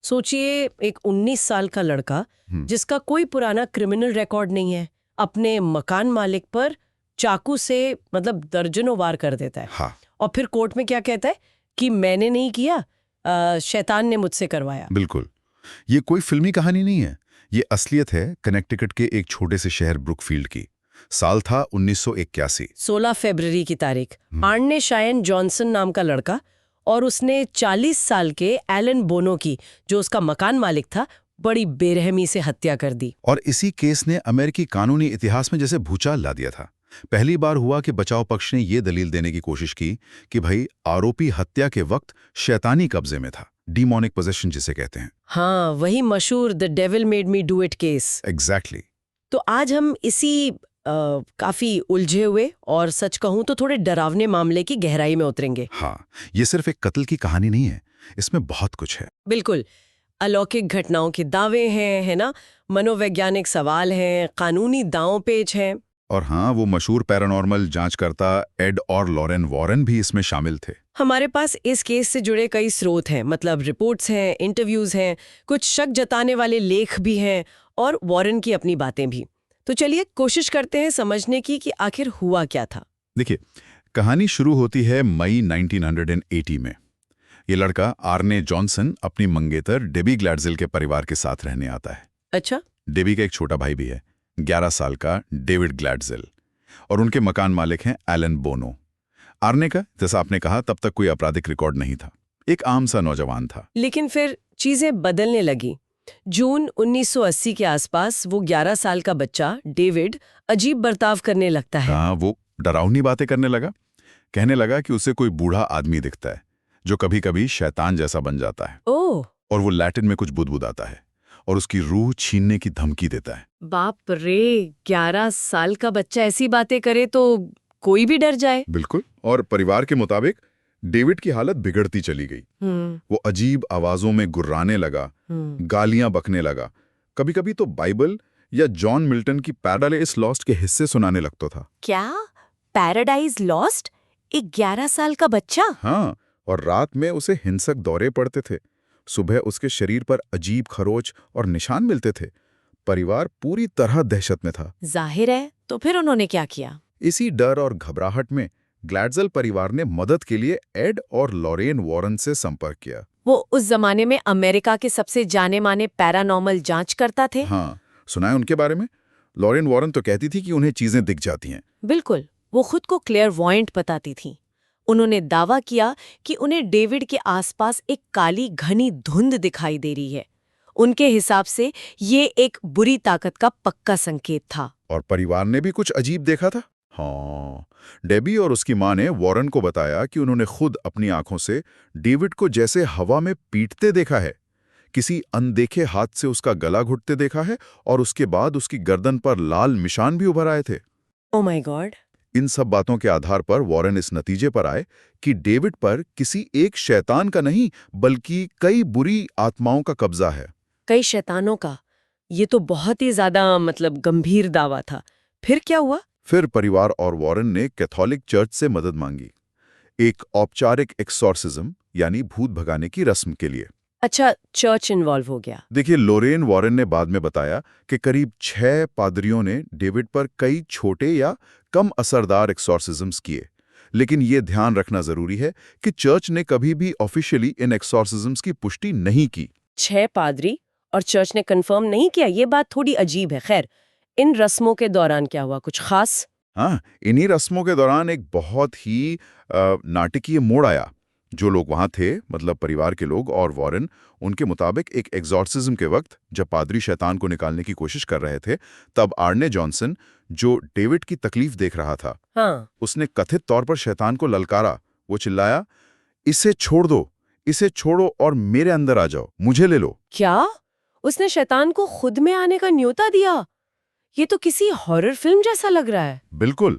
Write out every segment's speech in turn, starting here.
सोचिए, एक 19 साल का लड़का जिसका कोई पुराना क्रिमिनल रिकॉर्ड नहीं है, अपने मकान मालिक पर चाकू से मतलब दर्जनों वार कर देता है। हाँ, और फिर कोर्ट में क्या कहता है कि मैंने नहीं किया, शैतान ने मुझसे करवाया। बिल्कुल। ये कोई फिल्मी कहानी नहीं है, ये असलियत है कनेक्टिकट के एक छोटे से शहर ब्रुकफील्ड की। साल था 1981। 16 फरवरी की तारीख। आर्ने शायन जॉनसन नाम का लड़का और उसने 40 साल के एलन बोनो की, जो उसका मकान मालिक था, बड़ी बेरहमी से हत्या कर दी। और इसी केस ने अमेरिकी कानूनी इतिहास में जैसे भूचाल ला दिया था। पहली बार हुआ कि बचाव पक्ष ने यह दलील देने की कोशिश की कि भाई आरोपी हत्या के वक्त शैतानी कब्जे में था, डीमोनिक पोजेशन जिसे कहते हैं। हाँ, वही मशहूर the devil made me do it case. Exactly. तो आज हम इसी काफी उलझे हुए और सच कहूं तो थोड़े डरावने मामले की गहराई में उतरेंगे। हाँ, ये सिर्फ एक कत्ल की कहानी नहीं है, इसमें बहुत कुछ है। बिल्कुल। अलौकिक घटनाओं के दावे हैं, है ना, मनोवैज्ञानिक सवाल हैं, कानूनी दांव पेच हैं। और हाँ, वो मशहूर पैरानॉर्मल जांचकर्ता एड और लॉरेन वॉरेन भी इसमें शामिल थे। हमारे पास इस केस से जुड़े कई स्रोत हैं, मतलब रिपोर्ट्स हैं, इंटरव्यूज हैं, कुछ शक जताने वाले लेख भी हैं और वॉरेन की अपनी बातें भी। तो चलिए कोशिश करते हैं समझने की कि आखिर हुआ क्या था। देखिए, कहानी शुरू होती है मई 1980 में। ये लड़का आर्ने जॉनसन अपनी मंगेतर डेबी ग्लैडज़िल के परिवार के साथ रहने आता है। अच्छा। डेबी का एक छोटा भाई भी है, 11 साल का डेविड ग्लैडज़िल, और उनके मकान मालिक हैं एलन बोनो। आर्ने का, जैसा आपने कहा, तब तक कोई आपराधिक रिकॉर्ड नहीं था, एक आम सा नौजवान था। लेकिन फिर चीजें बदलने लगी। जून 1980 के आसपास वो 11 साल का बच्चा डेविड अजीब बर्ताव करने लगता है। हाँ, वो डरावनी बातें करने लगा। कहने लगा कि उसे कोई बूढ़ा आदमी दिखता है जो कभी कभी शैतान जैसा बन जाता है, ओह, और वो लैटिन में कुछ बुदबुदाता है और उसकी रूह छीनने की धमकी देता है। बाप रे, 11 साल का बच्चा ऐसी बातें करे तो कोई भी डर जाए। बिल्कुल। और परिवार के मुताबिक डेविड की हालत बिगड़ती चली गई। वो अजीब आवाजों में गुर्राने लगा, गालियां बकने लगा, कभी कभी तो बाइबल या जॉन मिल्टन की पैराडाइज लॉस्ट के हिस्से सुनाने लगता था। क्या? Paradise lost? एक 11 साल का बच्चा? हाँ, और रात में उसे हिंसक दौरे पड़ते थे। सुबह उसके शरीर पर अजीब खरोच और निशान मिलते थे। परिवार पूरी तरह दहशत में था। जाहिर है। तो फिर उन्होंने क्या किया? इसी डर और घबराहट में ग्लैडज़िल परिवार ने मदद के लिए एड और लॉरेन वॉरेन से संपर्क किया। वो उस जमाने में अमेरिका के सबसे जाने माने पैरानॉर्मल जांचकर्ता थे। हाँ, सुना है उनके बारे में। लॉरेन वॉरेन तो कहती थी कि उन्हें चीजें दिख जाती हैं। बिल्कुल, वो खुद को क्लेयरवॉयंट बताती थी। उन्होंने दावा किया कि उन्हें डेविड के आसपास एक काली घनी धुंध दिखाई दे रही है। उनके हिसाब से ये एक बुरी ताकत का पक्का संकेत था। और परिवार ने भी कुछ अजीब देखा था। हाँ, डेबी और उसकी माँ ने वॉरेन को बताया कि उन्होंने खुद अपनी आंखों से डेविड को जैसे हवा में पीटते देखा है, किसी अनदेखे हाथ से उसका गला घुटते देखा है, और उसके बाद उसकी गर्दन पर लाल निशान भी उभर आए थे। Oh my God. इन सब बातों के आधार पर वॉरेन इस नतीजे पर आए कि डेविड पर किसी एक शैतान का नहीं, बल्कि कई बुरी आत्माओं का कब्जा है। कई शैतानों का? ये तो बहुत ही ज्यादा मतलब गंभीर दावा था। फिर क्या हुआ? फिर परिवार और वॉरेन ने कैथोलिक चर्च से मदद मांगी, एक औपचारिक एक्सॉर्सिज्म यानी भूत भगाने की रस्म के लिए। अच्छा, चर्च इन्वॉल्व हो गया। देखिए, लॉरेन वॉरेन ने बाद में बताया कि करीब 6 पादरियों ने डेविड पर कई छोटे या कम असरदार एक्सॉर्सिज्म्स किए, लेकिन ये ध्यान रखना जरूरी है कि चर्च ने कभी भी ऑफिशियली इन एक्सॉर्सिज्म्स की पुष्टि नहीं की। 6 पादरी और चर्च ने कंफर्म नहीं किया, ये बात थोड़ी अजीब है। खैर, इन रस्मों के दौरान क्या हुआ, कुछ खास? हाँ, इन्हीं रस्मों के दौरान एक बहुत ही नाटकीय मोड़ आया। जो लोग वहां थे, मतलब परिवार के लोग और वॉरेन, उनके मुताबिक एक एक्सॉर्सिज्म के वक्त जब पादरी शैतान को निकालने की कोशिश कर रहे थे, तब आर्ने जॉनसन, जो डेविड की तकलीफ देख रहा था, हाँ। उसने कथित तौर पर शैतान को ललकारा। वो चिल्लाया, इसे छोड़ दो, इसे छोड़ो और मेरे अंदर आ जाओ, मुझे ले लो। क्या? उसने शैतान को खुद में आने का न्योता दिया? ये तो किसी हॉरर फिल्म जैसा लग रहा है। बिल्कुल।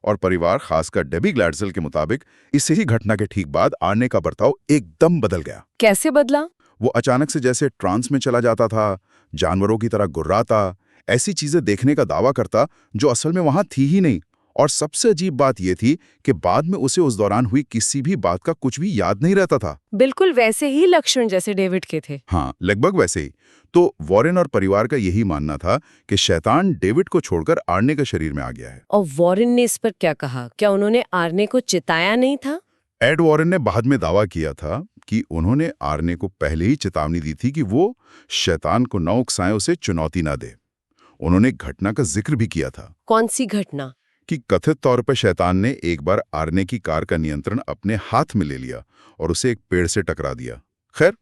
और परिवार, खासकर डेबी ग्लैडज़िल के मुताबिक, इसी ही घटना के ठीक बाद आर्ने का बर्ताव एकदम बदल गया। कैसे बदला? वो अचानक से जैसे ट्रांस में चला जाता था, जानवरों की तरह गुर्राता, ऐसी चीजें देखने का दावा करता जो असल में वहां थी ही नहीं, और सबसे अजीब बात यह थी कि बाद में उसे उस दौरान हुई किसी भी बात का कुछ भी याद नहीं रहता था। बिल्कुल वैसे ही लक्षण जैसे डेविड के थे। हाँ, लगभग वैसे ही। तो वॉरेन और परिवार का यही मानना था कि शैतान डेविड को छोड़कर आर्ने के शरीर में आ गया है। और वॉरेन ने इस पर क्या कहा? क्या उन्होंने आर्ने को चिताया नहीं था? एड वॉरेन ने बाद में दावा किया था कि उन्होंने आर्ने को पहले ही चेतावनी दी थी कि वो शैतान को न उकसाएं, उसे चुनौती ना दे। उन्होंने एक घटना का जिक्र भी किया था। कौन सी घटना? कि कथित तौर पर शैतान ने एक बार आर्ने की कार का नियंत्रण अपने हाथ में ले लिया और उसे एक पेड़ से टकरा दिया। खैर,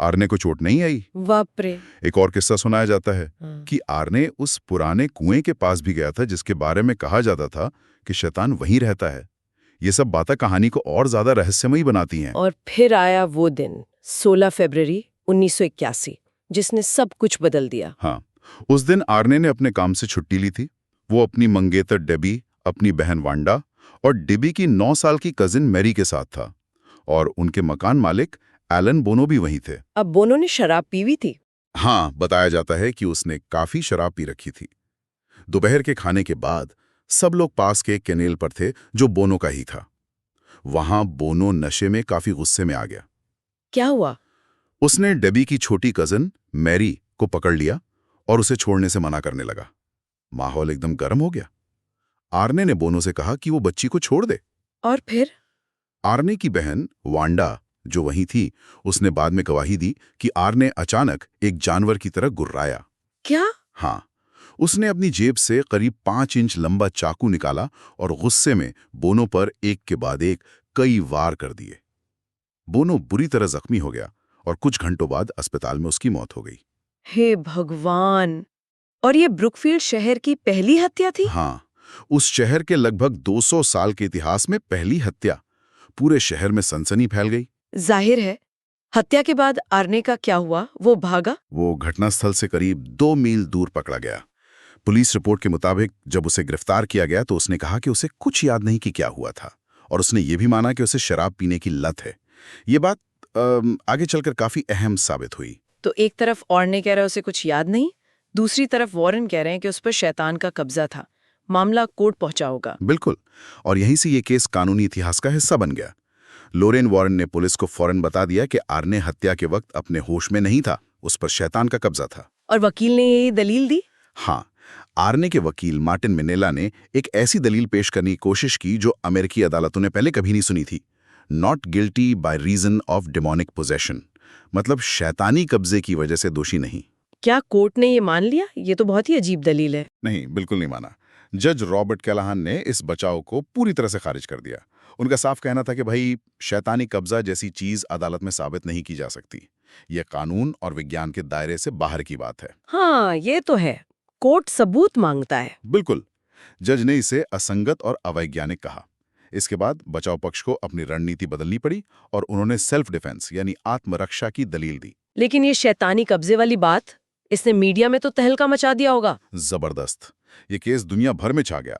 आर्ने को चोट नहीं आई। बाप रे। एक और किस्सा सुनाया जाता है कि आर्ने उस पुराने कुएं के पास भी गया था जिसके बारे में कहा जाता था कि शैतान वहीं रहता है। ये सब बातें कहानी को और ज्यादा रहस्यमयी बनाती हैं। और फिर आया वो दिन 16 फरवरी 1981 जिसने सब कुछ बदल दिया। हाँ, उस दिन आर्ने ने अपने काम से छुट्टी ली थी। वो अपनी मंगेतर डेबी, अपनी बहन वांडा और डेबी की 9 साल की कजिन मैरी के साथ था और उनके मकान मालिक एलन बोनो भी वहीं थे। अब बोनो ने शराब पीवी थी? हाँ, बताया जाता है कि उसने काफी शराब पी रखी थी। दोपहर के खाने के बाद सब लोग पास के कैनेल पर थे जो बोनो का ही था। वहां बोनो नशे में काफी गुस्से में आ गया। क्या हुआ? उसने डेबी की छोटी कजिन मैरी को पकड़ लिया और उसे छोड़ने से मना करने लगा। माहौल एकदम गर्म हो गया। आर्ने ने बोनो से कहा कि वो बच्ची को छोड़ दे। और फिर? आर्ने की बहन वांडा जो वहीं थी, उसने बाद में गवाही दी कि आर्ने अचानक एक जानवर की तरह गुर्राया। क्या? हाँ, उसने अपनी जेब से करीब 5 इंच लंबा चाकू निकाला और गुस्से में बोनो पर एक के बाद एक कई वार कर दिए। बोनो बुरी तरह जख्मी हो गया और कुछ घंटों बाद अस्पताल में उसकी मौत हो गई। हे भगवान! और ये ब्रुकफील्ड शहर की पहली हत्या थी? हाँ, उस शहर के लगभग 200 साल के इतिहास में पहली हत्या। पूरे शहर में सनसनी फैल गई। जाहिर है। हत्या के बाद आर्ने का क्या हुआ? वो भागा? वो घटनास्थल से करीब 2 मील दूर पकड़ा गया। पुलिस रिपोर्ट के मुताबिक जब उसे गिरफ्तार किया गया तो उसने कहा कि उसे कुछ याद नहीं कि क्या हुआ था और उसने ये भी माना कि उसे शराब पीने की लत है। ये बात आगे चलकर काफी अहम साबित हुई। तो एक तरफ आर्ने कह रहा है उसे कुछ याद नहीं, दूसरी तरफ वॉरेन कह रहे हैं कि उस पर शैतान का कब्जा था। मामला कोर्ट पहुंचा होगा। बिल्कुल, और यहीं से ये केस कानूनी इतिहास का हिस्सा बन गया। लोरेन वॉरेन ने पुलिस को फौरन बता दिया कि आर्ने हत्या के वक्त अपने होश में नहीं था, उस पर शैतान का कब्जा था। और वकील ने यही दलील दी? हाँ, आर्ने के वकील मार्टिन मिनेला ने एक ऐसी दलील पेश करने की कोशिश की जो अमेरिकी अदालतों ने पहले कभी नहीं सुनी थी। Not guilty by reason of demonic possession, मतलब शैतानी कब्जे की वजह से दोषी नहीं। क्या कोर्ट ने ये मान लिया? ये तो बहुत ही अजीब दलील है। नहीं, बिल्कुल नहीं माना। जज रॉबर्ट कैलाहान ने इस बचाव को पूरी तरह से खारिज कर दिया। उनका साफ कहना था कि भाई, शैतानी कब्जा जैसी चीज अदालत में साबित नहीं की जा सकती। यह कानून और विज्ञान के दायरे से बाहर की बात है। हाँ, ये तो है। कोर्ट सबूत मांगता है। बिल्कुल। जज ने इसे असंगत और अवैज्ञानिक कहा। इसके बाद बचाव पक्ष को अपनी रणनीति बदलनी पड़ी और उन्होंने सेल्फ डिफेंस यानी आत्मरक्षा की दलील दी। लेकिन ये शैतानी कब्जे वाली बात, इसने मीडिया में तो तहलका मचा दिया होगा। जबरदस्त। ये केस दुनिया भर में छा गया।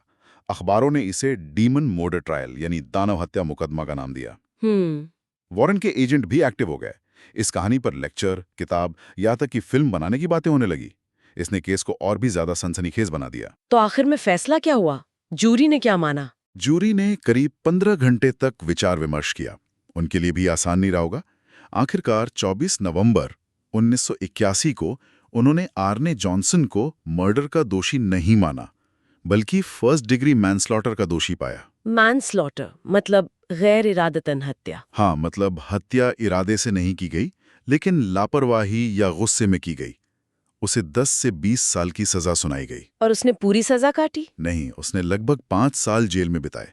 अखबारों ने इसे डीमन मर्डर ट्रायल यानी दानव हत्या मुकदमा का नाम दिया। वॉरेन के एजेंट भी एक्टिव हो गए। इस कहानी पर लेक्चर, किताब, यहाँ तक कि फिल्म बनाने की बातें होने लगी। इसने केस को और भी ज्यादा सनसनीखेज बना दिया। तो आखिर में फैसला क्या हुआ? जूरी ने क्या माना? जूरी ने करीब 15 घंटे तक विचार विमर्श किया। उनके लिए भी आसान नहीं रहा होगा। आखिरकार 24 नवंबर 1981 को उन्होंने आर्ने जॉनसन को मर्डर का दोषी नहीं माना, बल्कि फर्स्ट डिग्री मैनस्लॉटर का दोषी पाया। मैनस्लॉटर मतलब गैर इरादतन हत्या। हाँ, मतलब हत्या इरादे से नहीं की गई, लेकिन लापरवाही या गुस्से में की गई। उसे 10 से 20 साल की सजा सुनाई गई। और उसने पूरी सजा काटी? नहीं, उसने लगभग 5 साल जेल में बिताए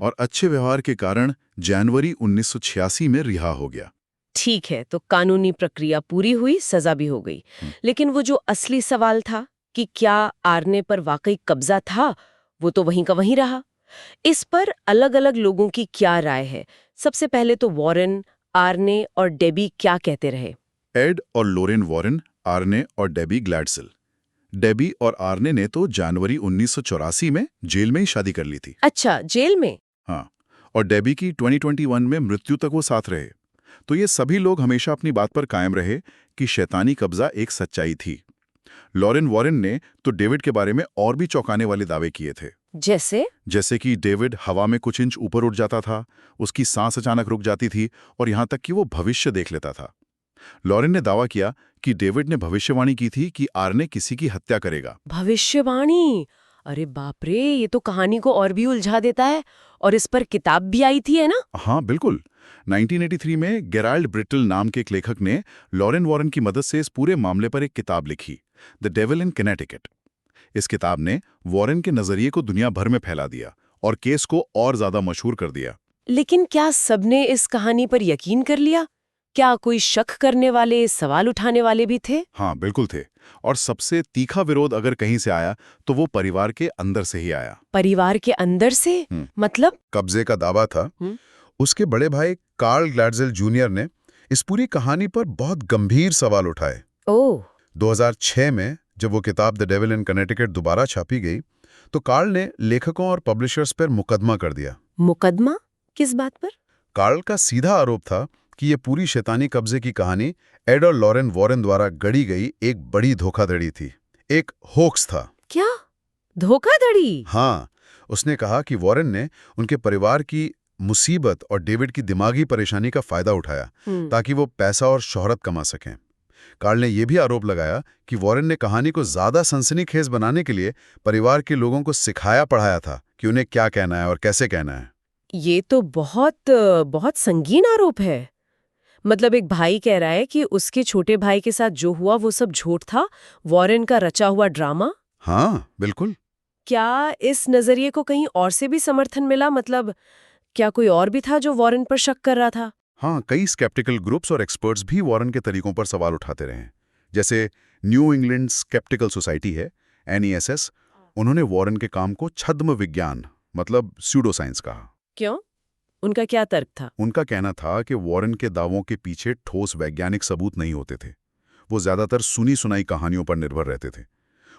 और अच्छे व्यवहार के कारण जनवरी 1986 में रिहा हो गया। ठीक है, तो कानूनी प्रक्रिया पूरी हुई, सजा भी हो गई। लेकिन वो जो असली सवाल था कि क्या आर्ने पर वाकई कब्जा था, वो तो वहीं का वहीं रहा। इस पर अलग-अलग लोगों की क्या राय है? सबसे पहले तो वॉरेन, आर्ने और डेबी क्या कहते रहे? एड और लोरेन वॉरेन, आर्ने और डेबी ग्लैडसेल। डेबी और आर्ने ने तो जनवरी 1984 में जेल में ही शादी कर ली थी। अच्छा, जेल में? हाँ, और डेबी की 2021 में मृत्यु तक वो साथ रहे। तो ये सभी लोग हमेशा अपनी बात पर कायम रहे कि शैतानी कब्जा एक सच्चाई थी। लॉरेन वॉरेन ने तो डेविड के बारे में और भी चौंकाने वाले दावे किए थे। जैसे? जैसे कि डेविड हवा में कुछ इंच ऊपर उठ जाता था, उसकी सांस अचानक रुक जाती थी और यहाँ तक कि वो भविष्य देख लेता था। लॉरेन ने दावा किया कि डेविड ने भविष्यवाणी की थी कि आर्ने किसी की हत्या करेगा। भविष्यवाणी? अरे बाप रे, ये तो कहानी को और भी उलझा देता है। और इस पर किताब भी आई थी, है ना? हाँ बिल्कुल। 1983 में गेराल्ड ब्रिटल नाम के एक लेखक ने लॉरेन वॉरेन की मदद से इस पूरे मामले पर एक किताब लिखी, द डेविल इन कनेटिकट। इस किताब ने वॉरेन के नजरिए को दुनिया भर में फैला दिया और केस को और ज्यादा मशहूर कर दिया। लेकिन क्या सबने इस कहानी पर यकीन कर लिया? क्या कोई शक करने वाले, सवाल उठाने वाले भी थे? हाँ बिल्कुल थे। और सबसे तीखा विरोध अगर कहीं से आया तो वो परिवार के अंदर से ही आया। परिवार के अंदर से? मतलब? कब्जे का दावा था। उसके बड़े भाई कार्ल ग्लैडज़ेल जूनियर ने इस पूरी कहानी पर बहुत गंभीर सवाल उठाए। ओह। 2006 में जब वो किताब द डेविल इन कनेटिकट दोबारा छापी गई तो कार्ल ने लेखकों और पब्लिशर्स पर मुकदमा कर दिया। मुकदमा? किस बात पर? कार्ल का सीधा आरोप था कि ये पूरी शैतानी कब्जे की कहानी एड और लॉरेन वॉरेन द्वारा गढ़ी गई एक बड़ी धोखाधड़ी थी, एक होक्स था। क्या? धोखाधड़ी? हाँ, उसने कहा कि वॉरेन ने उनके परिवार की मुसीबत और डेविड की दिमागी परेशानी का फायदा उठाया ताकि वो पैसा और शोहरत कमा सकें। कार्ल ने यह भी आरोप लगाया कि वॉरेन ने कहानी को ज्यादा सनसनीखेज बनाने के लिए परिवार के लोगों को सिखाया पढ़ाया था कि उन्हें क्या कहना है और कैसे कहना है। ये तो बहुत संगीन आरोप है। मतलब एक भाई कह रहा है कि उसके छोटे भाई के साथ जो हुआ वो सब झूठ था, वॉरेन का रचा हुआ ड्रामा। हाँ बिल्कुल। क्या इस नजरिए को कहीं और से भी समर्थन मिला? मतलब क्या कोई और भी था जो वॉरेन पर शक कर रहा था? हाँ, कई स्केप्टिकल ग्रुप्स और एक्सपर्ट्स भी वॉरेन के तरीकों पर सवाल उठाते रहे। जैसे न्यू इंग्लैंड स्केप्टिकल सोसाइटी है, NESS। उन्होंने वॉरेन के काम को छद्म विज्ञान मतलब स्यूडो साइंस कहा। क्यों? उनका क्या तर्क था? उनका कहना था कि वॉरेन के दावों के पीछे ठोस वैज्ञानिक सबूत नहीं होते थे। वो ज्यादातर सुनी सुनाई कहानियों पर निर्भर रहते थे।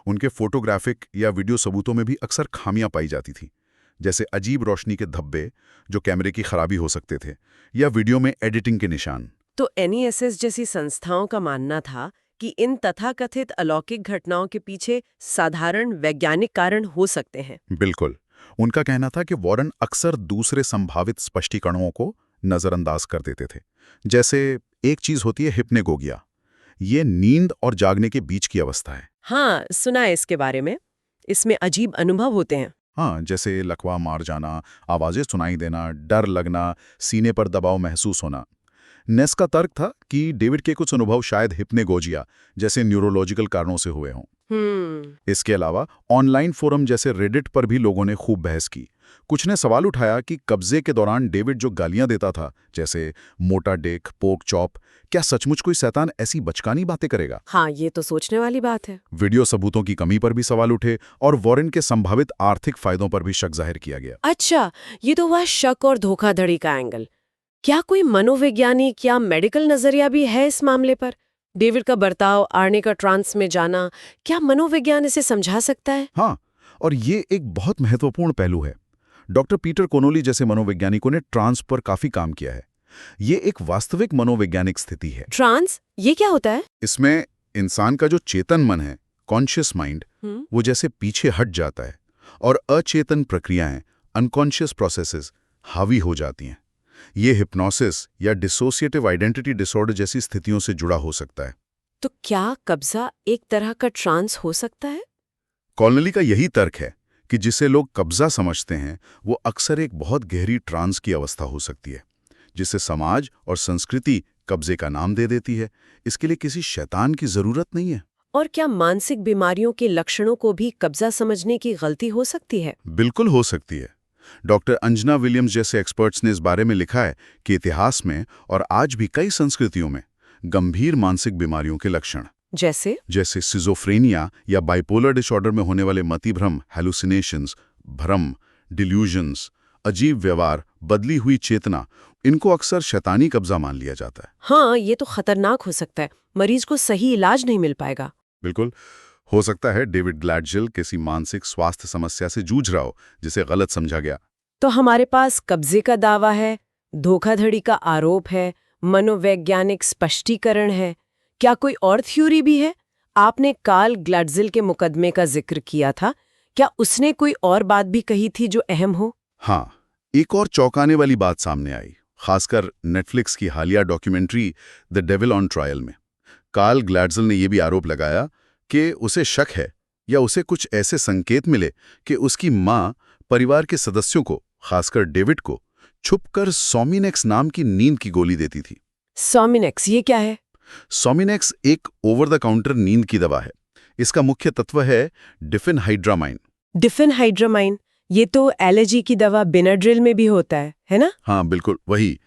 उनके फोटोग्राफिक या वीडियो सबूतों में भी अक्सर खामियां पाई जाती थी, जैसे अजीब रोशनी के धब्बे जो कैमरे की खराबी हो सकते थे, या वीडियो में एडिटिंग के निशान। तो NESS जैसी संस्थाओं का मानना था कि इन तथाकथित अलौकिक घटनाओं के पीछे साधारण वैज्ञानिक कारण हो सकते हैं। बिल्कुल। उनका कहना था कि वॉरेन अक्सर दूसरे संभावित स्पष्टीकरणों को नजरअंदाज कर देते थे। जैसे एक चीज होती है हिप्नेगोगिया, ये नींद और जागने के बीच की अवस्था है। हाँ, सुना है इसके बारे में। इसमें अजीब अनुभव होते हैं। हाँ, जैसे लकवा मार जाना, आवाजें सुनाई देना, डर लगना, सीने पर दबाव महसूस होना। नेस का तर्क था कि डेविड के कुछ अनुभव शायद हिप्नेगोजिया जैसे न्यूरोलॉजिकल कारणों से हुए हों। इसके अलावा ऑनलाइन फोरम जैसे रेडिट पर भी लोगों ने खूब बहस की। कुछ ने सवाल उठाया कि कब्जे के दौरान डेविड जो गालियां देता था, जैसे मोटा डेक, पोक चॉप, क्या सचमुच कोई शैतान ऐसी बचकानी बातें करेगा? हाँ, ये तो सोचने वाली बात है। वीडियो सबूतों की कमी पर भी सवाल उठे और वॉरेन के संभावित आर्थिक फायदों पर भी शक जाहिर किया गया। अच्छा, ये तो हुआ शक और धोखाधड़ी का एंगल। क्या कोई मनोवैज्ञानिक या मेडिकल नजरिया भी है इस मामले पर? डेविड का बर्ताव, आर्ने का ट्रांस में जाना, क्या मनोविज्ञान इसे समझा सकता है? हाँ, और ये एक बहुत महत्वपूर्ण पहलू है। डॉक्टर पीटर कोनोली जैसे मनोवैज्ञानिकों ने ट्रांस पर काफी काम किया है। ये एक वास्तविक मनोवैज्ञानिक स्थिति है। ट्रांस, ये क्या होता है? इसमें इंसान का जो चेतन मन है, कॉन्शियस माइंड, वो जैसे पीछे हट जाता है और अचेतन प्रक्रियाएं, अनकॉन्शियस प्रोसेसेस हावी हो जाती हैं। ये हिप्नोसिस या डिसोसिएटिव आइडेंटिटी डिसऑर्डर जैसी स्थितियों से जुड़ा हो सकता है। तो क्या कब्जा एक तरह का ट्रांस हो सकता है? कॉनली का यही तर्क है कि जिसे लोग कब्जा समझते हैं वो अक्सर एक बहुत गहरी ट्रांस की अवस्था हो सकती है, जिसे समाज और संस्कृति कब्जे का नाम दे देती है। इसके लिए किसी शैतान की जरूरत नहीं है। और क्या मानसिक बीमारियों के लक्षणों को भी कब्जा समझने की गलती हो सकती है? बिल्कुल हो सकती है। डॉक्टर अंजना विलियम्स जैसे एक्सपर्ट्स ने इस बारे में लिखा है कि इतिहास में और आज भी कई संस्कृतियों में गंभीर मानसिक बीमारियों के लक्षण जैसे सिजोफ्रेनिया या बाइपोलर डिसऑर्डर में होने वाले मतिभ्रम, हैलुसिनेशंस, भ्रम, डिल्यूजन्स, अजीब व्यवहार, बदली हुई चेतना, इनको अक्सर शैतानी कब्जा मान लिया जाता है। हाँ, ये तो खतरनाक हो सकता है। मरीज को सही इलाज नहीं मिल पाएगा। बिल्कुल हो सकता है डेविड ग्लैडज़ेल किसी मानसिक स्वास्थ्य समस्या से जूझ रहा हो जिसे गलत समझा गया। तो हमारे पास कब्जे का दावा है, धोखाधड़ी का आरोप है, मनोवैज्ञानिक स्पष्टीकरण है। क्या कोई और थ्योरी भी है? आपने कार्ल ग्लैडज़ेल के मुकदमे का जिक्र किया था। क्या उसने कोई और बात भी कही थी जो अहम हो? हाँ, एक और चौंकाने वाली बात सामने आई, खासकर नेटफ्लिक्स की हालिया documentary the devil on trial में। कार्ल ग्लैडज़ल ने यह भी आरोप लगाया कि उसे शक है या उसे कुछ ऐसे संकेत मिले कि उसकी माँ परिवार के सदस्यों को, खासकर डेविड को, छुपकर सोमिनेक्स नाम की नींद की गोली देती थी। सोमिनेक्स, ये क्या है? सोमिनेक्स एक ओवर द काउंटर नींद की दवा है। इसका मुख्य तत्व है डिफेनहाइड्रामाइन। डिफेनहाइड्रामाइन, ये तो एलर्जी की दवा बेनाड्रिल में भी होता है ना? हाँ, बिल्कुल वही।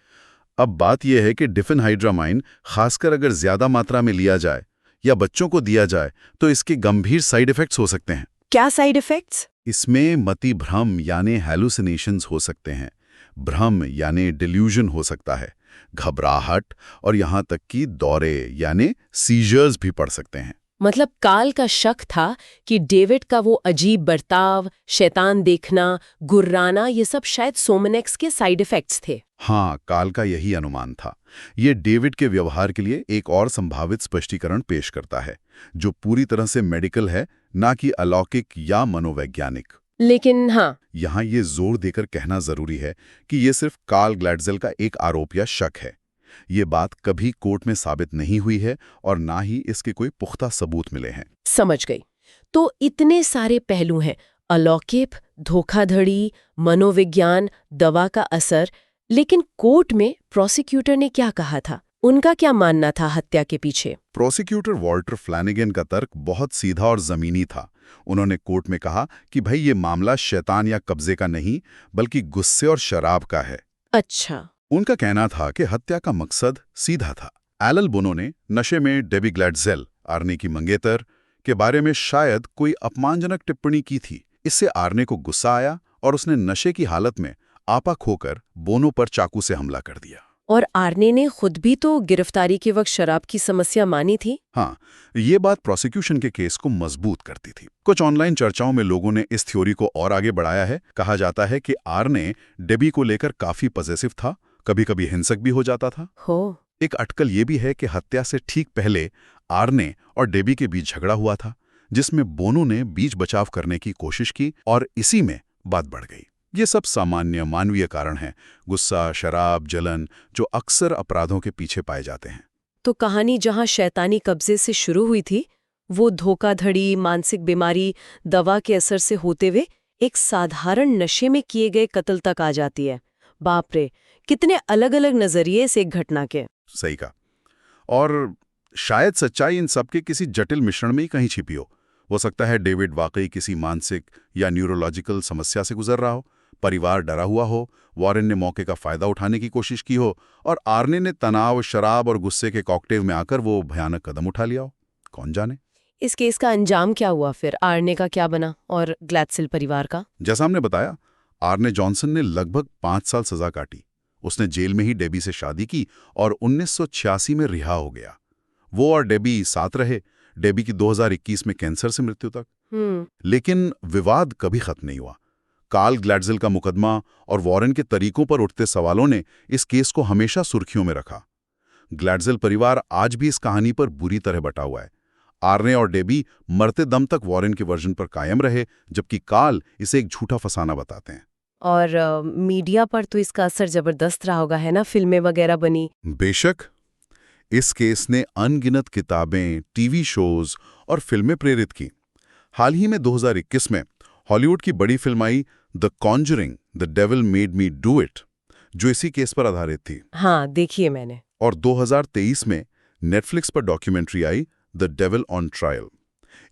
अब बात यह है कि डिफेनहाइड्रामाइन खासकर अगर ज्यादा मात्रा में लिया जाए या बच्चों को दिया जाए तो इसके गंभीर साइड इफेक्ट्स हो सकते हैं। क्या साइड इफेक्ट्स? इसमें मति भ्रम यानी हैलुसिनेशंस हो सकते हैं, भ्रम यानी डिल्यूजन हो सकता है, घबराहट और यहाँ तक कि दौरे यानी सीजर्स भी पड़ सकते हैं। मतलब कार्ल का शक था कि डेविड का वो अजीब बर्ताव, शैतान देखना, गुर्राना, ये सब शायद सोमिनेक्स के साइड इफेक्ट्स थे। हाँ, कार्ल का यही अनुमान था। ये डेविड के व्यवहार के लिए एक और संभावित स्पष्टीकरण पेश करता है, जो पूरी तरह से मेडिकल है, ना कि अलौकिक या मनोवैज्ञानिक। लेकिन हाँ, यहाँ ये जोर देकर कहना जरूरी है कि ये सिर्फ कार्ल ग्लैडज़ल का एक आरोप या शक है। ये बात कभी कोर्ट में साबित नहीं हुई है और ना ही इसके कोई पुख्ता सबूत मिले हैं। समझ गई। तो इतने सारे पहलू हैं, अलौकिक, धोखाधड़ी, मनोविज्ञान, दवा का असर, लेकिन कोर्ट में प्रोसिक्यूटर ने क्या कहा था? उनका क्या मानना था हत्या के पीछे? प्रोसिक्यूटर वॉल्टर फ्लैनेगन का तर्क बहुत सीधा और जमीनी था। उन्होंने कोर्ट में कहा कि भाई ये मामला शैतान या कब्जे का नहीं, बल्कि गुस्से और शराब का है। अच्छा। उनका कहना था कि हत्या का मकसद सीधा था। एलल बोनो ने नशे में डेबी ग्लैडज़ेल, आर्ने की मंगेतर, के बारे में शायद कोई अपमानजनक टिप्पणी की थी। इससे आर्ने को गुस्सा आया और उसने नशे की हालत में आपा खोकर बोनो पर चाकू से हमला कर दिया। और आर्ने ने खुद भी तो गिरफ्तारी के वक्त शराब की समस्या मानी थी। हाँ, ये बात प्रोसिक्यूशन के केस को मजबूत करती थी। कुछ ऑनलाइन चर्चाओं में लोगों ने इस थ्योरी को और आगे बढ़ाया है। कहा जाता है कि आर्ने डेबी को लेकर काफी पॉसेसिव था, कभी-कभी हिंसक भी हो जाता था। एक अटकल ये भी है कि हत्या से ठीक पहले आर्ने और डेबी के बीच झगड़ा हुआ था, जिसमें बोनो ने बीच बचाव करने की कोशिश की और इसी में बात बढ़ गई। ये सब सामान्य मानवीय कारण हैं, गुस्सा, शराब, जलन, जो अक्सर अपराधों के पीछे पाए जाते हैं। तो कहानी जहां शैतानी कब्जे से शुरू हुई थी, वो धोखाधड़ी, मानसिक बीमारी, दवा के असर से होते हुए एक साधारण नशे में किए गए कत्ल तक आ जाती है। बाप रे, कितने अलग अलग नजरिए इस एक घटना के। सही कहा। और शायद सच्चाई इन सबके किसी जटिल मिश्रण में ही कहीं छिपी हो सकता है डेविड वाकई किसी मानसिक या न्यूरोलॉजिकल समस्या से गुजर रहा हो, परिवार डरा हुआ हो, वॉरेन ने मौके का फायदा उठाने की कोशिश की हो और आर्ने ने तनाव, शराब और गुस्से के कॉकटेल में आकर वो भयानक कदम उठा लिया हो। कौन जाने। इस केस का अंजाम क्या हुआ फिर? आर्ने का क्या बना और ग्लैडज़ेल परिवार का? जैसा हमने बताया, आर्ने जॉनसन ने लगभग 5 साल सजा काटी। उसने जेल में ही डेबी से शादी की और 1986 में रिहा हो गया। वो और डेबी साथ रहे, डेबी की 2021 में कैंसर से मृत्यु तक। लेकिन विवाद कभी खत्म नहीं हुआ। कार्ल ग्लैडज़ेल का मुकदमा और वॉरेन के तरीकों पर उठते सवालों ने इस केस को हमेशा सुर्खियों में रखा। ग्लैडज़ेल परिवार आज भी इस कहानी पर बुरी तरह बटा हुआ है। आर्ने और डेबी मरते दम तक वॉरेन के वर्जन पर कायम रहे, जबकि कार्ल इसे एक झूठा फसाना बताते हैं। और मीडिया पर तो इसका असर जबरदस्त रहा होगा, है ना? फिल्में वगैरह बनी। बेशक, इस केस ने अनगिनत किताबें, टीवी शोज और फिल्में प्रेरित की। हाल ही में 2021 में हॉलीवुड की बड़ी film I the Conjuring the devil made me do it, जो इसी केस पर आधारित थी। हाँ, देखिए मैंने। और 2023 में नेटफ्लिक्स पर डॉक्यूमेंट्री आई द डेविल ऑन ट्रायल।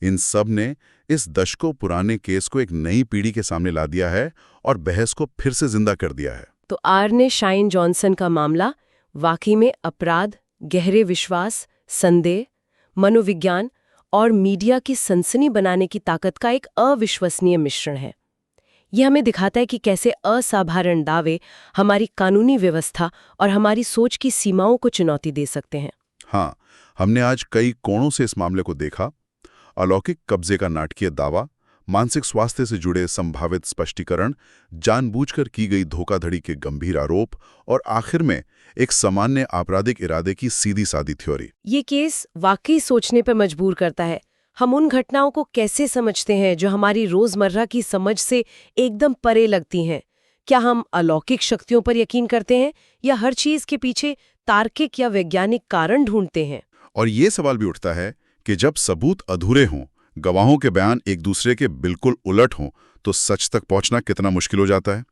इन सब ने इस दशकों पुराने केस को एक नई पीढ़ी के सामने ला दिया है और बहस को फिर से जिंदा कर दिया है। तो आर्ने शाइन जॉनसन का मामला वाकई में अपराध, गहरे विश्वास, संदेह, मनोविज्ञान और मीडिया की सनसनी बनाने की ताकत का एक अविश्वसनीय मिश्रण है। यह हमें दिखाता है कि कैसे असाधारण दावे हमारी कानूनी व्यवस्था और हमारी सोच की सीमाओं को चुनौती दे सकते हैं। हाँ, हमने आज कई कोणों से इस मामले को देखा। अलौकिक कब्जे का नाटकीय दावा, मानसिक स्वास्थ्य से जुड़े संभावित स्पष्टीकरण, जानबूझकर की गई धोखाधड़ी के गंभीर आरोप और आखिर में एक सामान्य आपराधिक इरादे की सीधी सादी थ्योरी। ये केस वाकई सोचने पर मजबूर करता है। हम उन घटनाओं को कैसे समझते हैं जो हमारी रोजमर्रा की समझ से एकदम परे लगती हैं? क्या हम अलौकिक शक्तियों पर यकीन करते हैं या हर चीज के पीछे तार्किक या वैज्ञानिक कारण ढूंढते हैं? और ये सवाल भी उठता है कि जब सबूत अधूरे हों, गवाहों के बयान एक दूसरे के बिल्कुल उलट हों, तो सच तक पहुंचना कितना मुश्किल हो जाता है।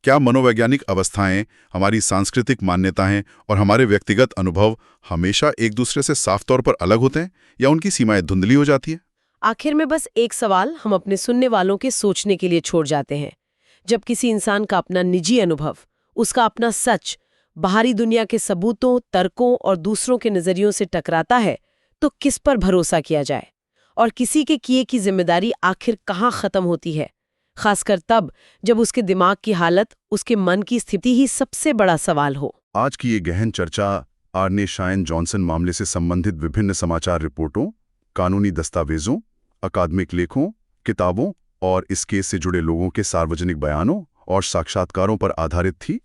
क्या मनोवैज्ञानिक अवस्थाएं, हमारी सांस्कृतिक मान्यताएं और हमारे व्यक्तिगत अनुभव हमेशा एक दूसरे से साफ तौर पर अलग होते हैं या उनकी सीमाएं धुंधली हो जाती है? आखिर में बस एक सवाल हम अपने सुनने वालों के सोचने के लिए छोड़ जाते हैं। जब किसी इंसान का अपना निजी अनुभव, उसका अपना सच, बाहरी दुनिया के सबूतों, तर्कों और दूसरों के नजरियों से टकराता है, तो किस पर भरोसा किया जाए? और किसी के किए की जिम्मेदारी आखिर कहाँ खत्म होती है? खासकर तब जब उसके दिमाग की हालत, उसके मन की स्थिति ही सबसे बड़ा सवाल हो। आज की ये गहन चर्चा आर्ने शाइन जॉनसन मामले से संबंधित विभिन्न समाचार रिपोर्टों, कानूनी दस्तावेजों, अकादमिक लेखों, किताबों और इस केस से जुड़े लोगों के सार्वजनिक बयानों और साक्षात्कारों पर आधारित थी।